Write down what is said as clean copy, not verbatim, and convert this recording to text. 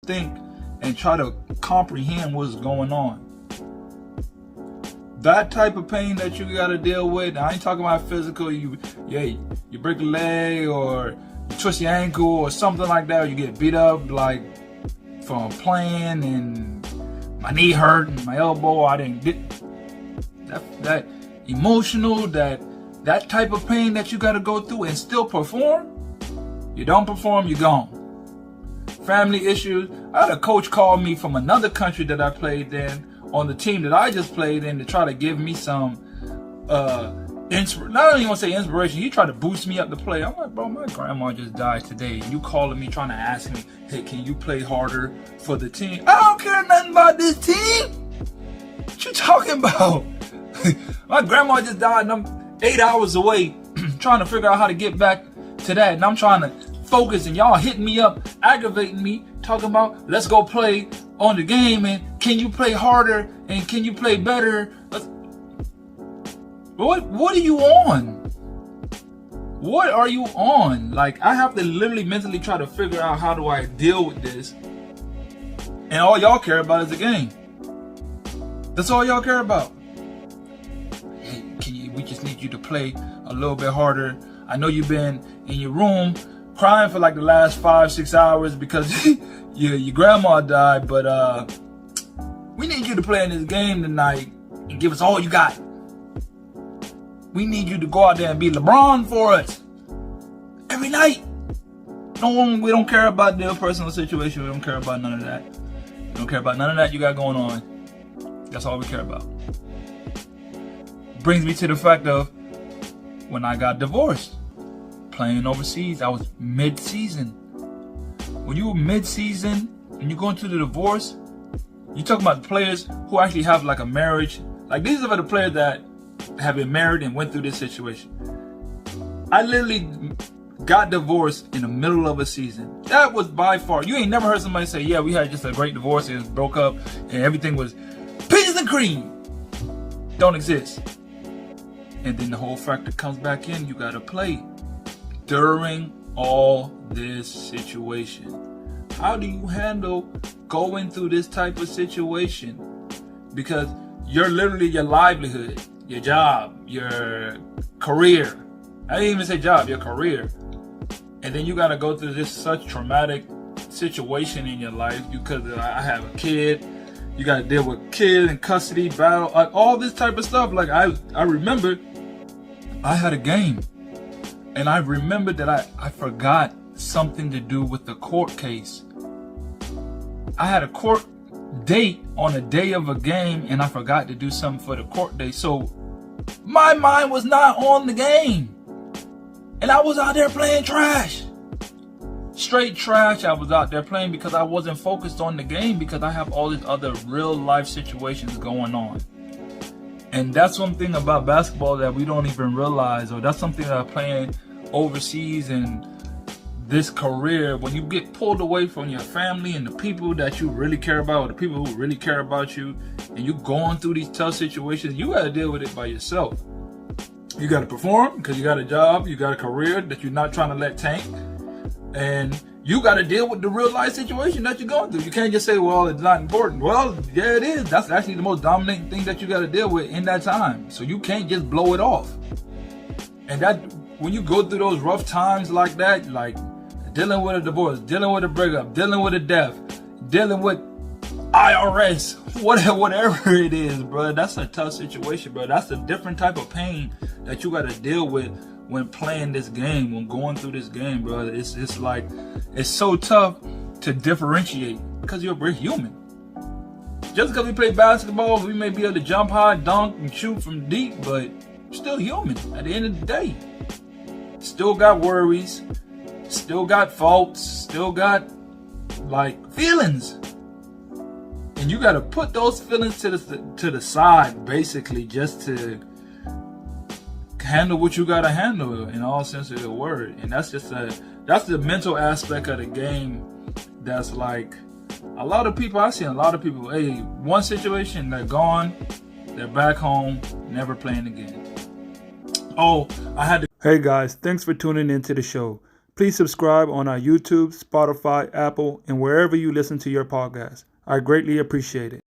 think and try to comprehend what's going on. That type of pain that you gotta deal with, I ain't talking about physical, you break a leg or you twist your ankle or something like that, or you get beat up like from playing and my knee hurt and my elbow, I didn't get that emotional, that type of pain that you gotta go through and still perform. You don't perform, you're gone. Family issues. I had a coach call me from another country that I played in on the team that I just played in to try to give me some not only want to say inspiration, he tried to boost me up to play. I'm like, bro, my grandma just died today, and you calling me trying to ask me, hey, can you play harder for the team? I don't care nothing about this team. What you talking about? My grandma just died and I'm 8 hours away trying to figure out how to get back to that, and I'm trying to focus, and y'all hitting me up, aggravating me, talking about let's go play on the game, and can you play harder, and can you play better? What are you on? What are you on? Like, I have to literally mentally try to figure out how do I deal with this, and all y'all care about is the game. That's all y'all care about. Hey, we just need you to play a little bit harder. I know you've been in your room crying for like the last 5-6 hours because your grandma died, but we need you to play in this game tonight and give us all you got. We need you to go out there and be LeBron for us every night. We don't care about their personal situation. We don't care about none of that. We don't care about none of that you got going on. That's all we care about. Brings me to the fact of when I got divorced, playing overseas, I was mid-season. When you were mid-season and you go into the divorce, you talk about the players who actually have like a marriage. Like, these are the players that have been married and went through this situation. I literally got divorced in the middle of a season. That was by far, you ain't never heard somebody say, yeah, we had just a great divorce, it broke up and everything was peaches and cream. Don't exist. And then the whole factor comes back in, you gotta play during all this situation. How do you handle going through this type of situation? Because you're literally your livelihood, your job, your career. I didn't even say job, your career. And then you gotta go through this such traumatic situation in your life because I have a kid. You gotta deal with kid and custody battle, like all this type of stuff. Like I remember I had a game, and I remembered that I forgot something to do with the court case. I had a court date on a day of a game, and I forgot to do something for the court date. So my mind was not on the game, and I was out there playing trash. Straight trash. I was out there playing because I wasn't focused on the game, because I have all these other real life situations going on. And that's one thing about basketball that we don't even realize, or that's something that I'm playing overseas and this career. When you get pulled away from your family and the people that you really care about, or the people who really care about you, and you going through these tough situations, you got to deal with it by yourself. You got to perform because you got a job, you got a career that you're not trying to let tank, and you got to deal with the real life situation that you're going through. You can't just say, well, it's not important. Well, yeah, it is. That's actually the most dominating thing that you got to deal with in that time. So you can't just blow it off. And that, when you go through those rough times like that, like dealing with a divorce, dealing with a breakup, dealing with a death, dealing with IRS, whatever it is, bro, that's a tough situation, bro. That's a different type of pain that you got to deal with when playing this game, when going through this game, bro. It's like, it's so tough to differentiate because we're human. Just because we play basketball, we may be able to jump high, dunk, and shoot from deep, but still human at the end of the day. Still got worries, still got faults, still got like feelings. And you got to put those feelings to the side, basically, just to handle what you got to handle in all sense of the word. And that's the mental aspect of the game. That's like, a lot of people, I've seen a lot of people, hey, one situation, they're gone, they're back home, never playing again. Oh, Hey guys, thanks for tuning into the show. Please subscribe on our YouTube, Spotify, Apple, and wherever you listen to your podcast. I greatly appreciate it.